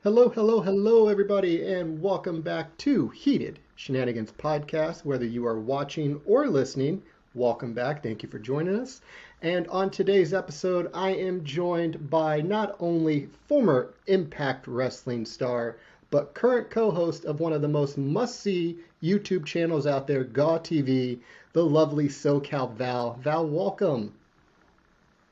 Hello, hello, hello, everybody, and welcome back to Heated Shenanigans Podcast. Whether you are watching or listening, welcome back. Thank you for joining us. And on today's episode, I am joined by not only former Impact Wrestling star, but current co-host of one of the most must-see YouTube channels out there, GAW TV, the lovely SoCal Val. Val, welcome.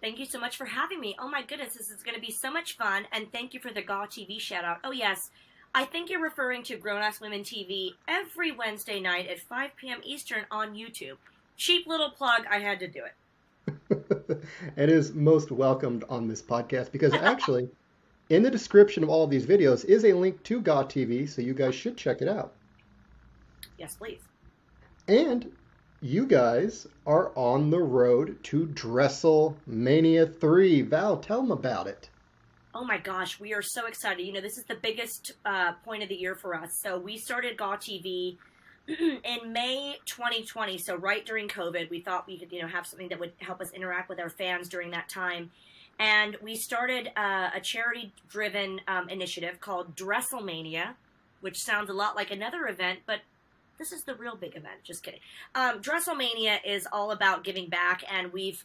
Thank you so much for having me. Oh my goodness, this is going to be so much fun. And thank you for the GAW TV shout out. Oh yes, I think you're referring to Grown Ass Women TV every Wednesday night at 5 p.m. Eastern on YouTube. Cheap little plug, I had to do it. It is most welcomed on this podcast because actually, in the description of all of these videos is a link to GAW TV, so you guys should check it out. Yes, please. And you guys are on the road to DressleMania 3. Val, tell them about it. Oh my gosh, we are so excited. You know, this is the biggest point of the year for us. So we started GAW TV in May 2020, so right during COVID. We thought we could, have something that would help us interact with our fans during that time. And we started a charity-driven initiative called DressleMania, which sounds a lot like another event, but this is the real big event. Just kidding. DressleMania is all about giving back, and we've,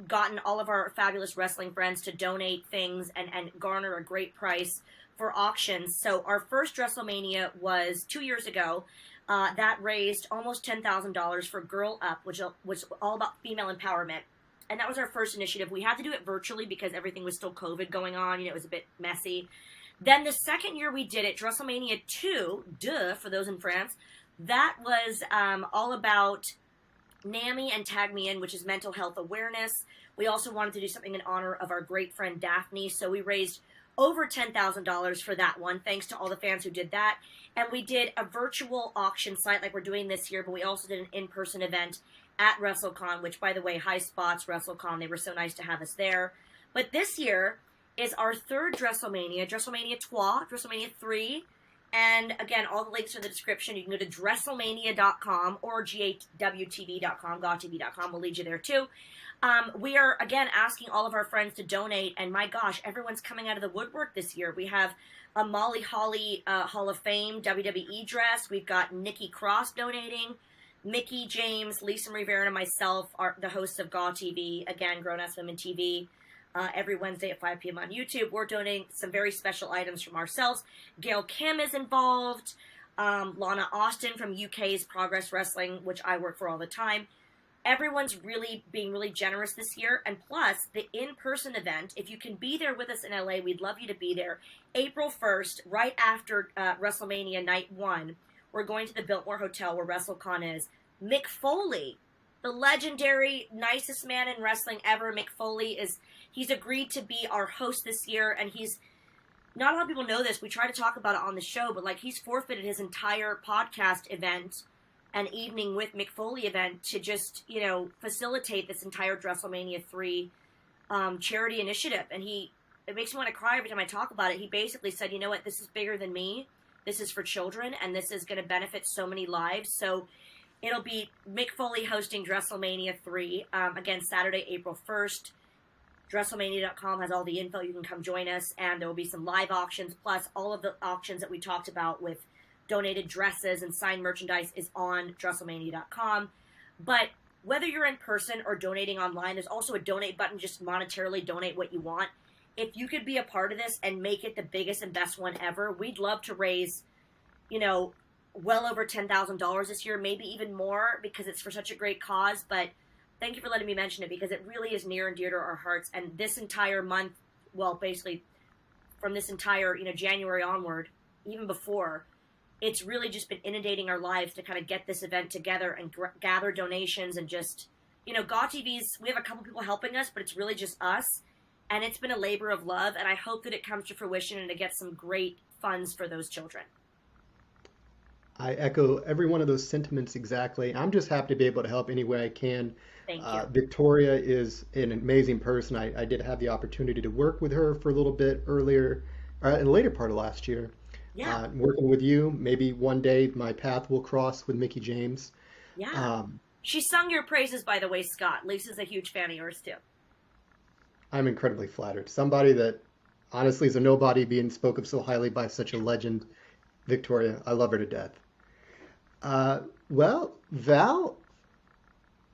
gotten all of our fabulous wrestling friends to donate things and garner a great price for auctions. So our first DressleMania was 2 years ago. That raised almost $10,000 for Girl Up, which was all about female empowerment. And that was our first initiative. We had to do it virtually because everything was still COVID going on. It was a bit messy. Then the second year we did it, DressleMania 2, for those in France, that was all about NAMI and Tag Me In, which is mental health awareness. We also wanted to do something in honor of our great friend Daphne, so we raised over $10,000 for that one, thanks to all the fans who did that. And we did a virtual auction site like we're doing this year, but we also did an in-person event at WrestleCon, which, by the way, High Spots, WrestleCon, they were so nice to have us there. But this year is our third DressleMania, DressleMania 3, DressleMania 3. And again, all the links are in the description. You can go to DressleMania.com or GAWTV.com, GawTV.com will lead you there too. We are, again, asking all of our friends to donate. And my gosh, everyone's coming out of the woodwork this year. We have a Molly Holly Hall of Fame WWE dress. We've got Nikki Cross donating. Mickey James, Lisa Rivera, and myself are the hosts of GAW TV, again, Grown Ass Women TV. Every Wednesday at 5 p.m. on YouTube. We're donating some very special items from ourselves. Gail Kim is involved. Lana Austin from UK's Progress Wrestling, which I work for all the time. Everyone's really being really generous this year. And plus, the in-person event, if you can be there with us in LA, we'd love you to be there. April 1st, right after WrestleMania Night 1, we're going to the Biltmore Hotel where WrestleCon is. Mick Foley, the legendary, nicest man in wrestling ever, Mick Foley, he's agreed to be our host this year, and not a lot of people know this, we try to talk about it on the show, but he's forfeited his entire podcast event and evening with Mick Foley event to just, facilitate this entire DressleMania 3 charity initiative, and it makes me want to cry every time I talk about it. He basically said, you know what, this is bigger than me, this is for children, and this is going to benefit so many lives, so it'll be Mick Foley hosting DressleMania 3, again, Saturday, April 1st. DressleMania.com has all the info. You can come join us, and there will be some live auctions, plus all of the auctions that we talked about with donated dresses and signed merchandise is on DressleMania.com. But whether you're in person or donating online, there's also a donate button. Just monetarily donate what you want. If you could be a part of this and make it the biggest and best one ever, we'd love to raise, well over $10,000 this year, maybe even more, because it's for such a great cause. But thank you for letting me mention it, because it really is near and dear to our hearts. And this entire month, well, basically from this entire, January onward, even before, it's really just been inundating our lives to kind of get this event together and gather donations and just, GAW TV's, we have a couple people helping us, but it's really just us. And it's been a labor of love, and I hope that it comes to fruition and it gets some great funds for those children. I echo every one of those sentiments exactly. I'm just happy to be able to help any way I can. Thank you. Victoria is an amazing person. I did have the opportunity to work with her for a little bit earlier, in the later part of last year. Yeah. Working with you, maybe one day my path will cross with Mickey James. Yeah. She sung your praises, by the way, Scott. Lisa's a huge fan of yours, too. I'm incredibly flattered. Somebody that honestly, as a nobody being spoke of so highly by such a legend, Victoria, I love her to death. Uh, well, Val,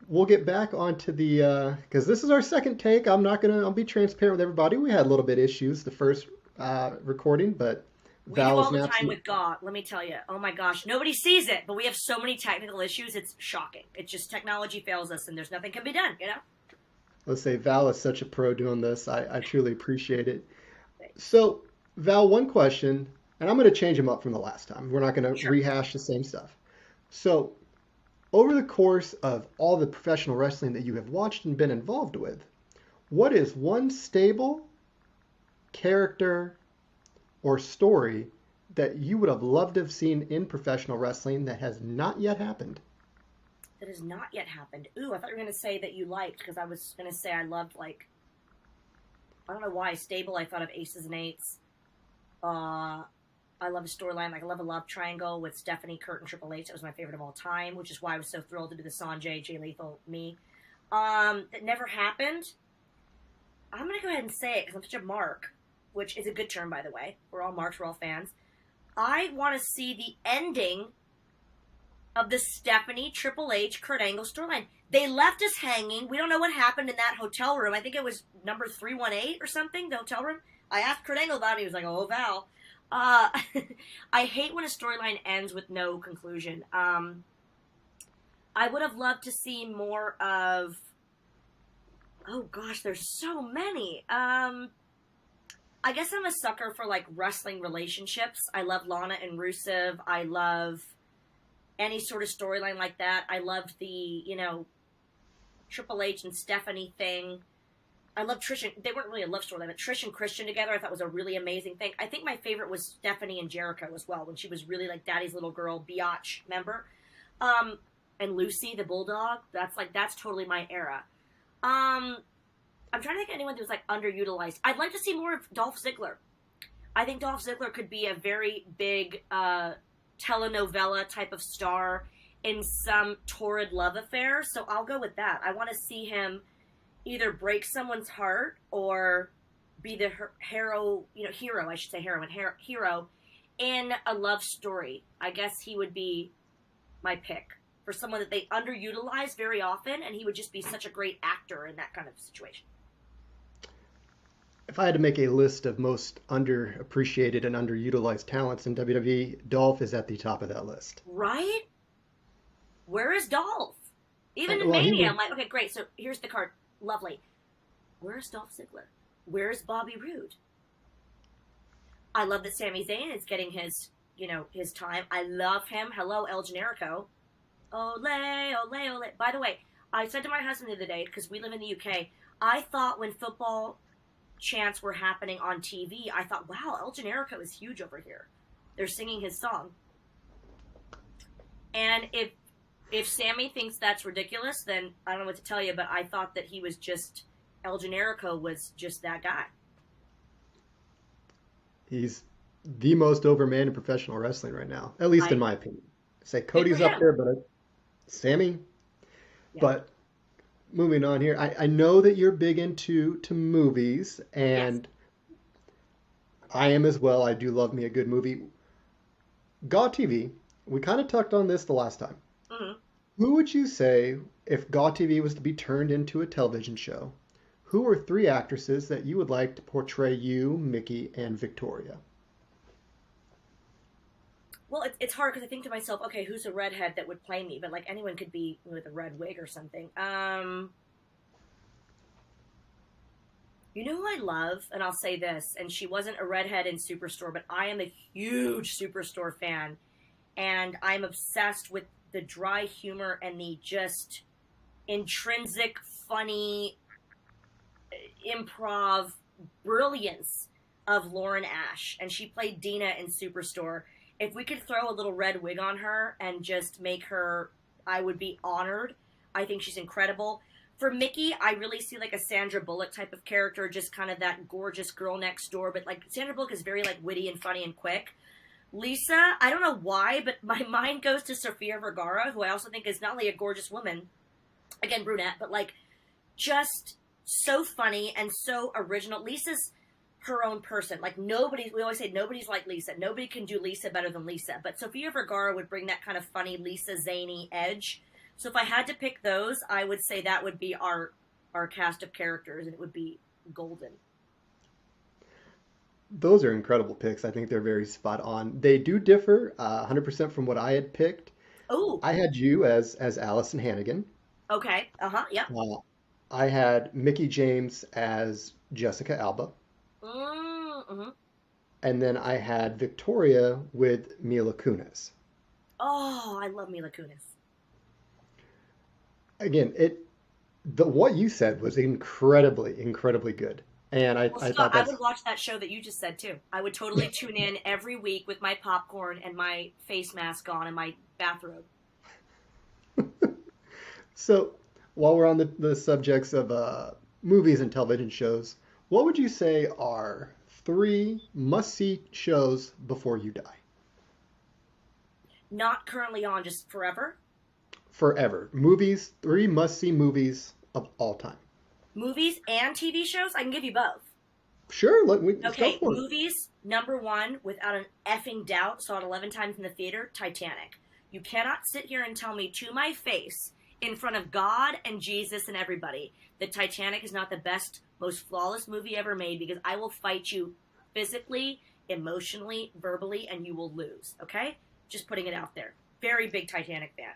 we'll get back onto the because this is our second take. I'll be transparent with everybody. We had a little bit issues the first recording, but We do Val is all an the time absolute. with GAW. Let me tell you. Oh my gosh, nobody sees it, but we have so many technical issues. It's shocking. It's just technology fails us, and there's nothing can be done. You know. Let's say Val is such a pro doing this. I truly appreciate it. So, Val, one question, and I'm going to change them up from the last time. We're not going to Sure. rehash the same stuff. So, over the course of all the professional wrestling that you have watched and been involved with, what is one stable character or story that you would have loved to have seen in professional wrestling that has not yet happened? That has not yet happened. Ooh, I thought you were going to say that you liked, because I was going to say I loved, like, I don't know why, Stable, I thought of Aces and Eights. I love a storyline, like I love a love triangle with Stephanie, Kurt, and Triple H. That was my favorite of all time, which is why I was so thrilled to do the Sanjay, Jay Lethal, me. That never happened. I'm going to go ahead and say it, because I'm such a mark, which is a good term, by the way. We're all marks, we're all fans. I want to see the ending of the Stephanie, Triple H, Kurt Angle storyline. They left us hanging. We don't know what happened in that hotel room. I think it was number 318 or something, the hotel room. I asked Kurt Angle about it. He was like, oh, Val. I hate when a storyline ends with no conclusion. I would have loved to see more of... Oh, gosh, there's so many. I guess I'm a sucker for, like, wrestling relationships. I love Lana and Rusev. I love any sort of storyline like that. I loved the, Triple H and Stephanie thing. I love Trish and... They weren't really a love storyline, but Trish and Christian together I thought was a really amazing thing. I think my favorite was Stephanie and Jericho as well, when she was really, like, Daddy's little girl, biatch member. And Lucy, the bulldog. That's totally my era. I'm trying to think of anyone that was, like, underutilized. I'd like to see more of Dolph Ziggler. I think Dolph Ziggler could be a very big telenovela type of star in some torrid love affair, so I'll go with that. I want to see him either break someone's heart or be the hero, hero, I should say hero in a love story. I guess he would be my pick for someone that they underutilize very often, and he would just be such a great actor in that kind of situation. If I had to make a list of most underappreciated and underutilized talents in WWE, Dolph is at the top of that list. Right? Where is Dolph? Even in Well, he Mania, would, I'm like, okay, great, so here's the card. Lovely. Where's Dolph Ziggler? Where's Bobby Roode? I love that Sami Zayn is getting his time. I love him. Hello, El Generico. Ole, ole, ole. By the way, I said to my husband the other day, because we live in the UK, I thought when football chants were happening on TV, I thought, wow, El Generico is huge over here. They're singing his song. And if Sammy thinks that's ridiculous, then I don't know what to tell you, but I thought that he was just, El Generico was just that guy. he's the most over man in professional wrestling right now, at least in I my opinion. Say Good for Cody's up him. there, but Sammy. Yeah. But moving on here, I know that you're big into movies, Yes. and I am as well. I do love me a good movie. GAW TV, we kind of talked on this the last time. Hmm. Who would you say, if GAW TV was to be turned into a television show, who are three actresses that you would like to portray you, Mickey, and Victoria? Well, it's hard because I think to myself, okay, who's a redhead that would play me? But like anyone could be with a red wig or something. You know who I love, and I'll say this, and she wasn't a redhead in Superstore, but I am a huge Superstore fan, and I'm obsessed with the dry humor and the just intrinsic, funny improv brilliance of Lauren Ash, and she played Dina in Superstore. If we could throw a little red wig on her and just make her, I would be honored. I think she's incredible. For Mickey, I really see like a Sandra Bullock type of character, just kind of that gorgeous girl next door. But like Sandra Bullock is very like witty and funny and quick. Lisa, I don't know why, but my mind goes to Sofia Vergara, who I also think is not only a gorgeous woman, again brunette, but like just so funny and so original. Lisa's her own person. Like we always say nobody's like Lisa. Nobody can do Lisa better than Lisa. But Sofia Vergara would bring that kind of funny Lisa zany edge. So if I had to pick those, I would say that would be our cast of characters, and it would be golden. Those are incredible picks. I think they're very spot on. They do differ 100% from what I had picked. Oh, I had you as Allison Hannigan. okay. Yep. Uh, I had Mickey James as Jessica Alba. Mm-hmm. And then I had Victoria with Mila Kunis. Oh, I love Mila Kunis. Again, what you said was incredibly good. And Well, I Scott, thought I that's would watch that show that you just said too. I would totally tune in every week with my popcorn and my face mask on and my bathrobe. so. While we're on the subjects of movies and television shows, what would you say are 3 must-see shows before you die? Not currently on, just forever. Forever. Movies, 3 must-see movies of all time. Movies and TV shows? I can give you both. Sure, let's go Okay, for it. movies, number 1, without an effing doubt, saw it 11 times in the theater, Titanic. You cannot sit here and tell me to my face, in front of God and Jesus and everybody, that Titanic is not the best, most flawless movie ever made, because I will fight you physically, emotionally, verbally, and you will lose, okay? Just putting it out there. Very big Titanic fan.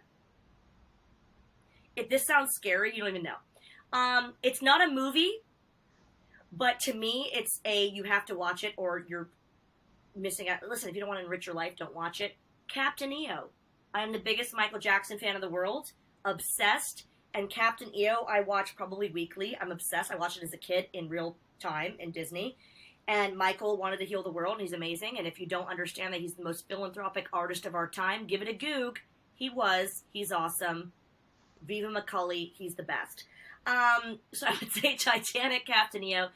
If this sounds scary, you don't even know. It's not a movie, but to me, it's you have to watch it or you're missing out. Listen, if you don't want to enrich your life, don't watch it. Captain EO. I am the biggest Michael Jackson fan of the world. Obsessed. And Captain EO I watch probably weekly. I'm obsessed. I watched it as a kid in real time in Disney. And Michael wanted to heal the world, and he's amazing. And if you don't understand that he's the most philanthropic artist of our time, give it a goog. He's awesome. Viva McCulley, he's the best. So I would say Titanic, Captain EO.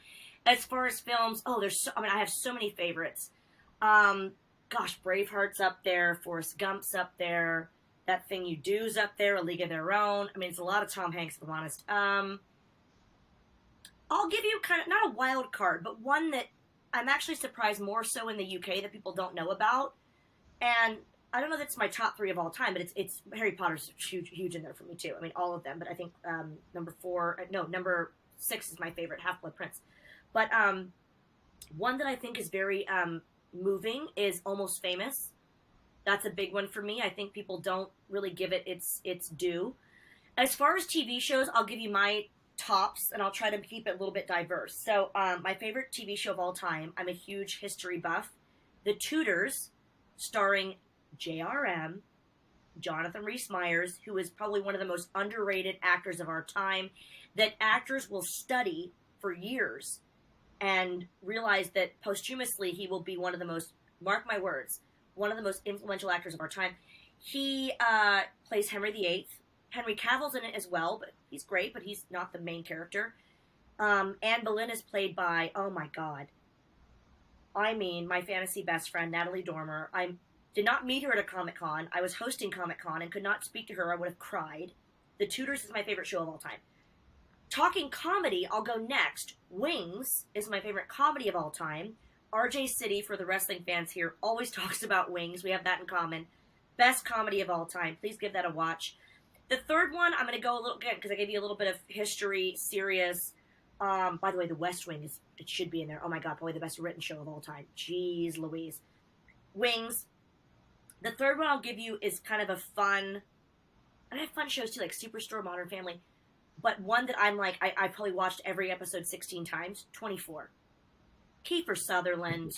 As far as films, I have so many favorites. Braveheart's up there, Forrest Gump's up there. That Thing You Do's up there, A League of Their Own. I mean, it's a lot of Tom Hanks, if I'm honest. I'll give you kind of, not a wild card, but one that I'm actually surprised more so in the UK that people don't know about. And I don't know if it's my top 3 of all time, but it's Harry Potter's huge in there for me too. I mean, all of them, but I think number 6 is my favorite, Half-Blood Prince. But one that I think is very moving is Almost Famous. That's a big one for me. I think people don't really give it its due. As far as TV shows, I'll give you my tops, and I'll try to keep it a little bit diverse. So, my favorite TV show of all time, I'm a huge history buff, The Tudors, starring JRM, Jonathan Rhys-Meyers, who is probably one of the most underrated actors of our time, that actors will study for years and realize that posthumously he will be one of the most, mark my words, one of the most influential actors of our time. He plays Henry VIII. Henry Cavill's in it as well, but he's great, but he's not the main character. Anne Boleyn is played by, oh my God, I mean, my fantasy best friend, Natalie Dormer. I did not meet her at a Comic-Con. I was hosting Comic-Con and could not speak to her. I would have cried. The Tudors is my favorite show of all time. Talking comedy, I'll go next. Wings is my favorite comedy of all time. RJ City, for the wrestling fans here, always talks about Wings. We have that in common. Best comedy of all time. Please give that a watch. The third one, I'm going to go a little, again, because I gave you a little bit of history, serious. By the way, The West Wing, it should be in there. Oh my God, probably the best written show of all time. Jeez Louise. Wings. The third one I'll give you is kind of a fun, and I have fun shows too, like Superstore, Modern Family. But one that I'm like, I probably watched every episode 16 times, 24. Kiefer Sutherland,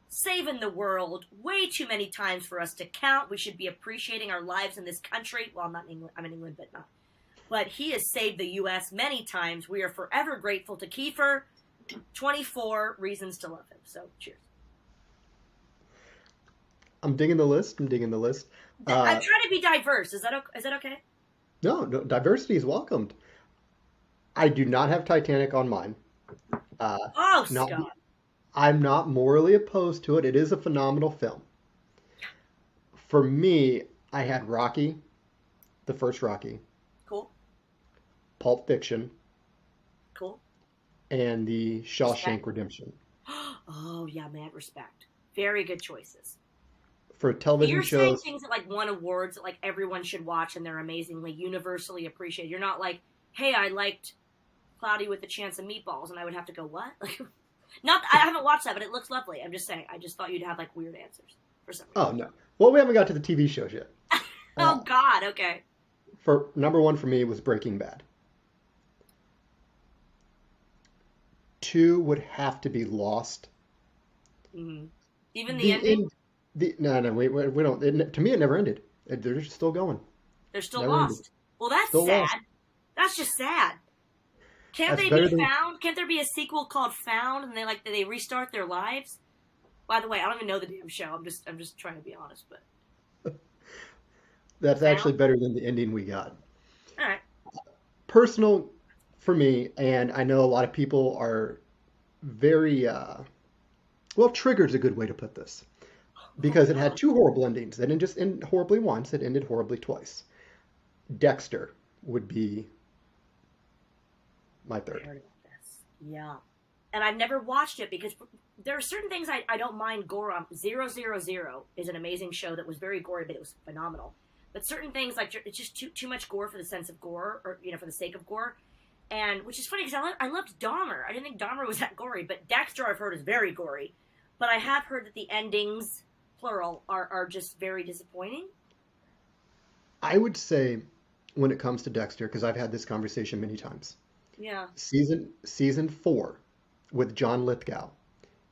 saving the world way too many times for us to count. We should be appreciating our lives in this country. Well, I'm not in England. I'm in England, but not. But he has saved the U.S. many times. We are forever grateful to Kiefer. 24 reasons to love him. So, cheers. I'm digging the list. I'm trying to be diverse. Is that okay? No, diversity is welcomed. I do not have Titanic on mine. Scott. I'm not morally opposed to it. It is a phenomenal film. For me, I had Rocky, the first Rocky. Cool. Pulp Fiction. Cool. And the Shawshank Redemption. Oh, yeah, mad respect. Very good choices. For television You're saying shows, things that like won awards that like everyone should watch and they're amazingly universally appreciated. You're not like, hey, I liked Cloudy with a Chance of Meatballs, and I would have to go, what? Like, not I haven't watched that, but it looks lovely. I'm just saying. I just thought you'd have like weird answers for some reason. oh no. Well, we haven't got to the TV shows yet. Oh God. Okay. For number one for me was Breaking Bad. Two would have to be Lost. Mm-hmm. Even the The ending, end, no, we don't. To me, it never ended. They're just still going. they're still Never ended. lost. Well, that's Still sad. lost. That's just sad. Can't That's they better be than. found? Can't there be a sequel called Found, and they restart their lives? By the way, I don't even know the damn show. I'm just trying to be honest, but That's actually Found. better than the ending we got. All right. Personal for me, and I know a lot of people are very well. Triggered's a good way to put this Oh because it had God. two horrible endings. They didn't just end horribly once; it ended horribly twice. Dexter would be my I third. heard about this. Yeah. And I've never watched it because there are certain things I don't mind gore on. 000 is an amazing show that was very gory, but it was phenomenal. But certain things, like, it's just too much gore for the sense of gore, or, for the sake of gore. And, which is funny because I loved Dahmer. I didn't think Dahmer was that gory, but Dexter I've heard is very gory. But I have heard that the endings, plural, are just very disappointing. I would say when it comes to Dexter, because I've had this conversation many times, Yeah. season four with John Lithgow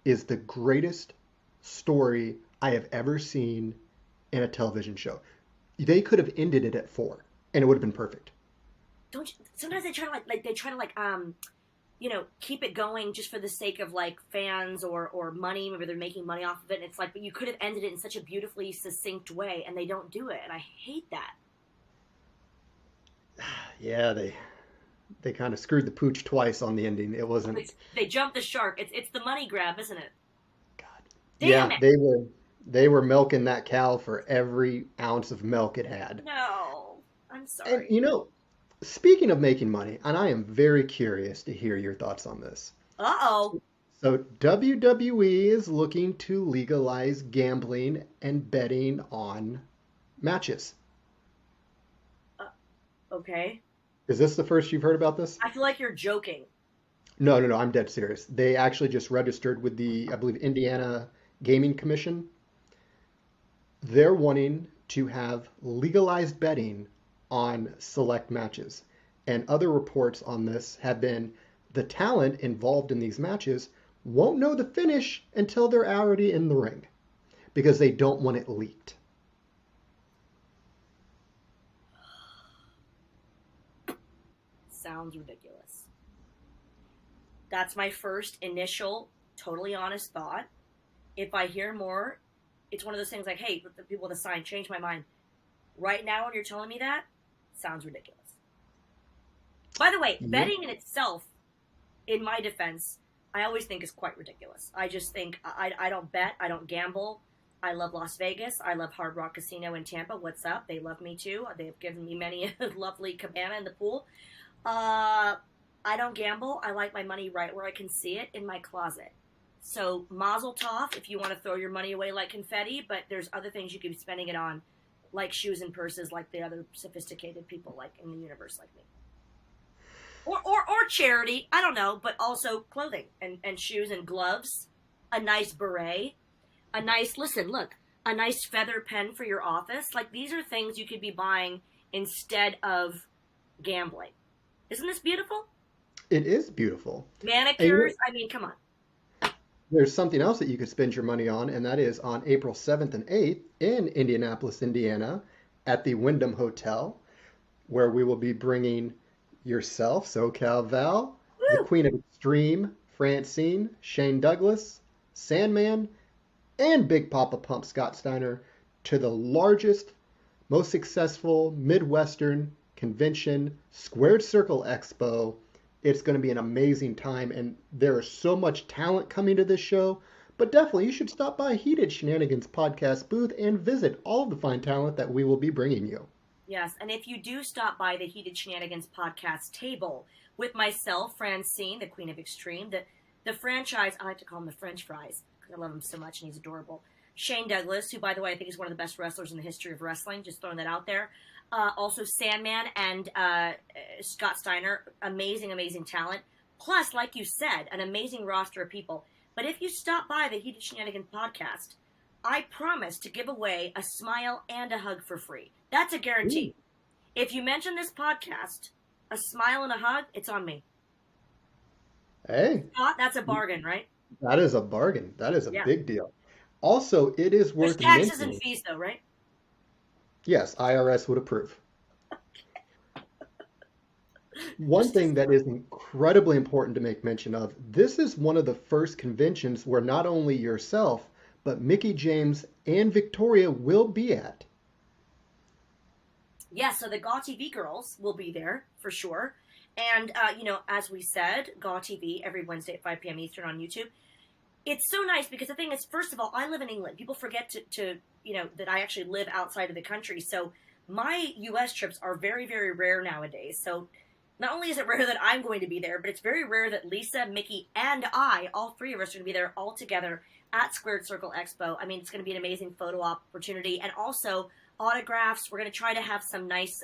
is the greatest story I have ever seen in a television show. They could have ended it at four, and it would have been perfect. Don't you, sometimes they try to keep it going just for the sake of like fans or money. Maybe they're making money off of it. And it's like, but you could have ended it in such a beautifully succinct way, and they don't do it, and I hate that. Yeah, they kind of screwed the pooch twice on the ending. It wasn't. They jumped the shark. It's the money grab, isn't it? God. Damn Yeah, it! they were milking that cow for every ounce of milk it had. No, I'm And sorry. speaking of making money, and I am very curious to hear your thoughts on this. Uh-oh. So WWE is looking to legalize gambling and betting on matches. Uh, okay. Is this the first you've heard about this? I feel like you're joking. No, no, no, I'm dead serious. They actually just registered with the, I believe, Indiana Gaming Commission. They're wanting to have legalized betting on select matches. And other reports on this have been the talent involved in these matches won't know the finish until they're already in the ring because they don't want it leaked. Sounds ridiculous. That's my first initial, totally honest thought. If I hear more, it's one of those things like, hey, the people with a sign, change my mind. Right now, when you're telling me that, sounds ridiculous. By the way, Yep. betting in itself, in my defense, I always think is quite ridiculous. I just think I don't bet, I don't gamble. I love Las Vegas. I love Hard Rock Casino in Tampa. What's up? They love me too. They have given me many a lovely cabana in the pool. I don't gamble. I like my money right where I can see it in my closet. So mazel tov if you want to throw your money away like confetti, but there's other things you could be spending it on, like shoes and purses, like the other sophisticated people like in the universe like me. Or charity, I don't know, but also clothing and shoes and gloves, a nice beret, a nice, listen, look, a nice feather pen for your office. Like these are things you could be buying instead of gambling. Isn't this beautiful? It is beautiful. And Manicures, I mean, come on. there's something else that you could spend your money on, and that is on April 7th and 8th in Indianapolis, Indiana, at the Wyndham Hotel, where we will be bringing yourself, SoCal Val, the Woo! Queen of Extreme, Francine, Shane Douglas, Sandman, and Big Papa Pump Scott Steiner to the largest, most successful Midwestern convention, Squared Circle Expo. It's going to be an amazing time, and there is so much talent coming to this show. But definitely, you should stop by Heated Shenanigans podcast booth and visit all of the fine talent that we will be bringing you. Yes, and if you do stop by the Heated Shenanigans podcast table with myself, Francine, the Queen of Extreme, The franchise, I like to call him the French fries because I love him so much and he's adorable. Shane Douglas, who, by the way, I think is one of the best wrestlers in the history of wrestling, just throwing that out there. Also Sandman and Scott Steiner, amazing, amazing talent. Plus, like you said, an amazing roster of people. But if you stop by the Heated Shenanigans podcast, I promise to give away a smile and a hug for free. That's a guarantee. Ooh. If you mention this podcast, a smile and a hug, it's on me. Hey. Scott, that's a bargain, right? That is a bargain. That is a big deal. Also, it is worth mentioning. There's taxes and fees, though, right? Yes, IRS would approve. One thing that is incredibly important to make mention of, this is one of the first conventions where not only yourself, but Mickie James and Victoria will be at. Yeah, so the GAW TV girls will be there for sure. And, as we said, GAW TV every Wednesday at 5 p.m. Eastern on YouTube. It's so nice because the thing is, first of all, I live in England. People forget to that I actually live outside of the country. So my U.S. trips are very, very rare nowadays. So not only is it rare that I'm going to be there, but it's very rare that Lisa, Mickie, and I, all three of us, are going to be there all together at Squared Circle Expo. I mean, it's going to be an amazing photo opportunity. And also autographs. We're going to try to have some nice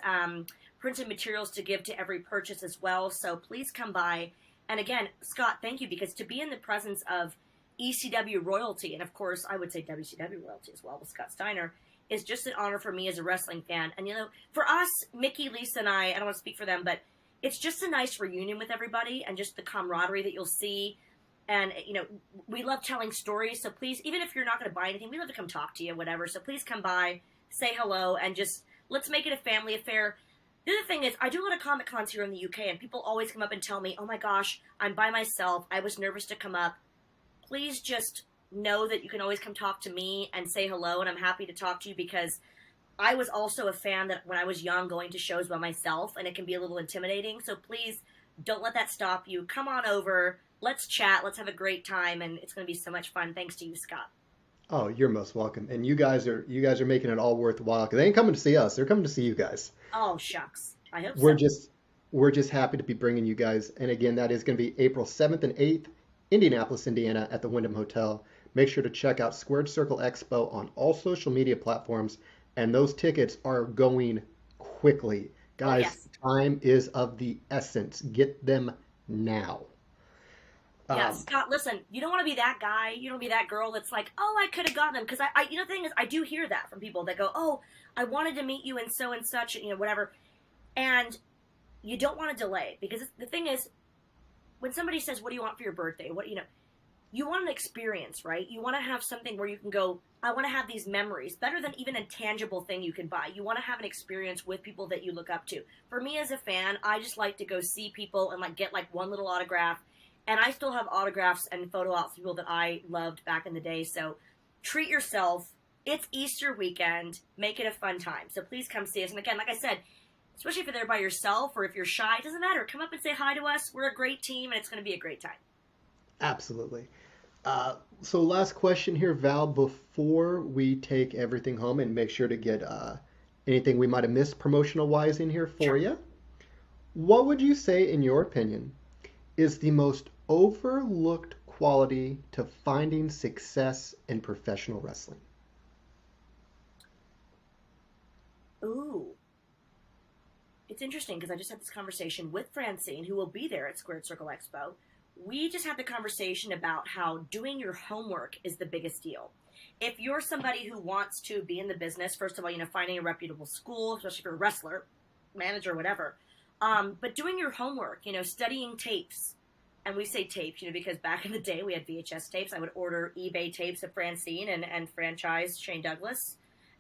printed materials to give to every purchase as well. So please come by. And again, Scott, thank you, because to be in the presence of ECW royalty, and of course I would say WCW royalty as well with Scott Steiner, is just an honor for me as a wrestling fan. And for us, Mickie, Lisa, and I don't want to speak for them, but it's just a nice reunion with everybody and just the camaraderie that you'll see. And we love telling stories, so please, even if you're not going to buy anything, we love to come talk to you, whatever. So please come by, say hello, and just let's make it a family affair. The other thing is, I do a lot of Comic Cons here in the UK, and people always come up and tell me, oh my gosh, I'm by myself, I was nervous to come up. Please just know that you can always come talk to me and say hello, and I'm happy to talk to you because I was also a fan that when I was young going to shows by myself, and it can be a little intimidating. So please don't let that stop you. Come on over. Let's chat. Let's have a great time, and it's going to be so much fun. Thanks to you, Scott. Oh, you're most welcome. And you guys are making it all worthwhile because they ain't coming to see us. They're coming to see you guys. Oh, shucks. I hope We're just happy to be bringing you guys. And again, that is going to be April 7th and 8th. Indianapolis, Indiana at the Wyndham Hotel. Make sure to check out Squared Circle Expo on all social media platforms, and those tickets are going quickly. Guys, yes. Time is of the essence. Get them now. Yeah, Scott, listen, you don't want to be that guy, you don't want to be that girl that's like, oh, I could have gotten them, because the thing is, I do hear that from people that go, oh, I wanted to meet you and so and such, whatever, and you don't want to delay, because the thing is, when somebody says, what do you want for your birthday? You want an experience, right? You want to have something where you can go, I want to have these memories, better than even a tangible thing you can buy. You want to have an experience with people that you look up to. For me as a fan, I just like to go see people and get one little autograph. And I still have autographs and photo ops of people that I loved back in the day. So treat yourself. It's Easter weekend. Make it a fun time. So please come see us. And again, like I said, especially if you're there by yourself or if you're shy, it doesn't matter. Come up and say hi to us. We're a great team, and it's going to be a great time. Absolutely. So last question here, Val, before we take everything home and make sure to get anything we might have missed promotional-wise in here for you. What would you say, in your opinion, is the most overlooked quality to finding success in professional wrestling? Ooh. It's interesting because I just had this conversation with Francine, who will be there at Squared Circle Expo. We just had the conversation about how doing your homework is the biggest deal. If you're somebody who wants to be in the business, first of all, finding a reputable school, especially if you're a wrestler, manager, whatever. But doing your homework, studying tapes. And we say tapes, because back in the day we had VHS tapes. I would order eBay tapes of Francine and franchise Shane Douglas.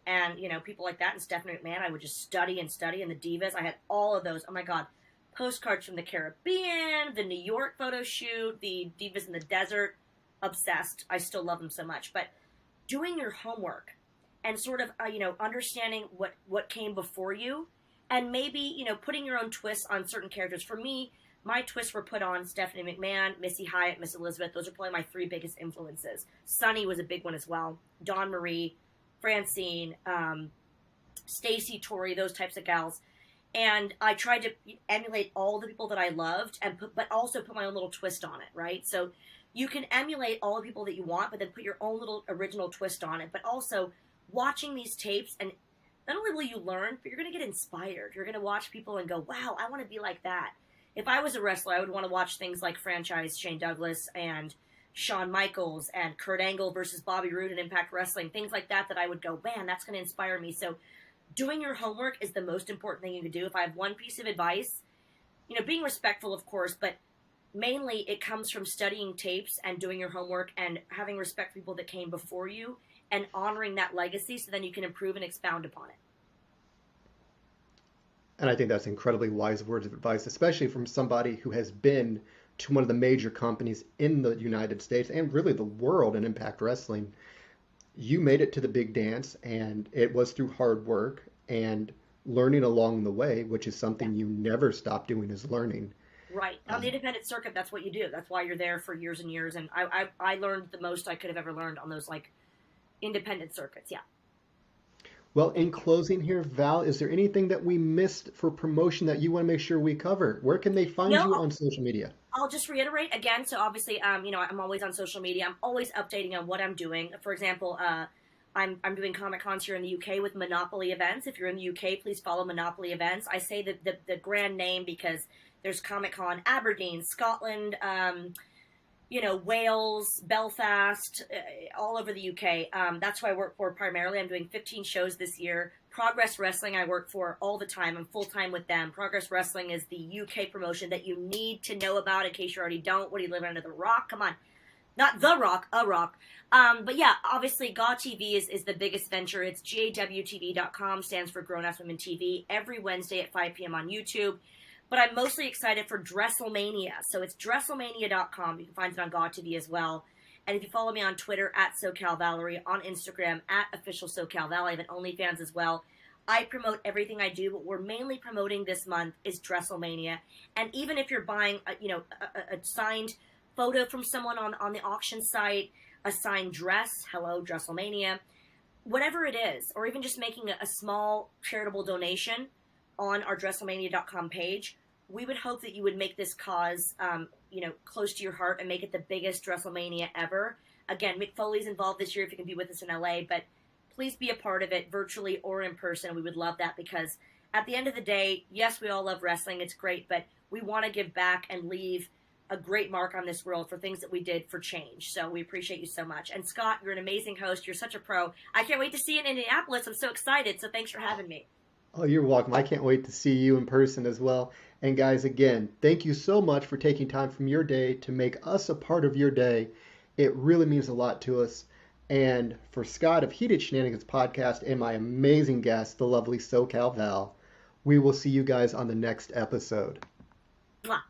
And, people like that and Stephanie McMahon, I would just study and the Divas. I had all of those. Oh, my God. Postcards from the Caribbean, the New York photo shoot, the Divas in the Desert. Obsessed. I still love them so much. But doing your homework and sort of, understanding what came before you and maybe, putting your own twists on certain characters. For me, my twists were put on Stephanie McMahon, Missy Hyatt, Miss Elizabeth. Those are probably my three biggest influences. Sunny was a big one as well. Dawn Marie, Francine, Stacy, Tori, those types of gals. And I tried to emulate all the people that I loved, but also put my own little twist on it, right? So you can emulate all the people that you want, but then put your own little original twist on it. But also, watching these tapes, and not only will you learn, but you're going to get inspired. You're going to watch people and go, wow, I want to be like that. If I was a wrestler, I would want to watch things like franchise Shane Douglas and Shawn Michaels and Kurt Angle versus Bobby Roode and Impact Wrestling, things like that I would go, man, that's going to inspire me. So doing your homework is the most important thing you can do. If I have one piece of advice, being respectful, of course, but mainly it comes from studying tapes and doing your homework and having respect for people that came before you and honoring that legacy so then you can improve and expound upon it. And I think that's incredibly wise words of advice, especially from somebody who has been to one of the major companies in the United States and really the world in Impact Wrestling. You made it to the big dance, and it was through hard work and learning along the way, which is something you never stop doing, is learning. Right. On the independent circuit, that's what you do. That's why you're there for years and years. And I learned the most I could have ever learned on those independent circuits. Yeah. Well, in closing here, Val, is there anything that we missed for promotion that you want to make sure we cover? Where can they find you on social media? I'll just reiterate again. So obviously, I'm always on social media. I'm always updating on what I'm doing. For example, I'm doing Comic Cons here in the UK with Monopoly Events. If you're in the UK, please follow Monopoly Events. I say the grand name because there's Comic Con Aberdeen, Scotland, Wales, Belfast, all over the UK. That's who I work for primarily. I'm doing 15 shows this year. Progress Wrestling I work for all the time. I'm full-time with them. Progress Wrestling is the UK promotion that you need to know about in case you already don't. What are you living under the rock? Come on. Not the rock, a rock. But yeah, obviously GAW TV is the biggest venture. It's GAWTV.com, stands for Grown Ass Women TV, every Wednesday at 5 p.m. on YouTube. But I'm mostly excited for DressleMania. So it's DressleMania.com. You can find it on GAW TV as well. And if you follow me on Twitter, at SoCal Valerie, on Instagram, at Official SoCal Val, I have an OnlyFans as well. I promote everything I do, but we're mainly promoting this month is DressleMania. And even if you're buying, a signed photo from someone on the auction site, a signed dress, hello, DressleMania, whatever it is, or even just making a small charitable donation on our DressleMania.com page, we would hope that you would make this cause, close to your heart and make it the biggest DressleMania ever. Again, Mick Foley's involved this year if you can be with us in LA, but please be a part of it virtually or in person. We would love that because at the end of the day, yes, we all love wrestling. It's great, but we want to give back and leave a great mark on this world for things that we did for change. So we appreciate you so much. And Scott, you're an amazing host. You're such a pro. I can't wait to see you in Indianapolis. I'm so excited. So thanks for having me. Oh, you're welcome. I can't wait to see you in person as well. And guys, again, thank you so much for taking time from your day to make us a part of your day. It really means a lot to us. And for Scott of Heated Shenanigans Podcast and my amazing guest, the lovely SoCal Val, we will see you guys on the next episode. Mwah.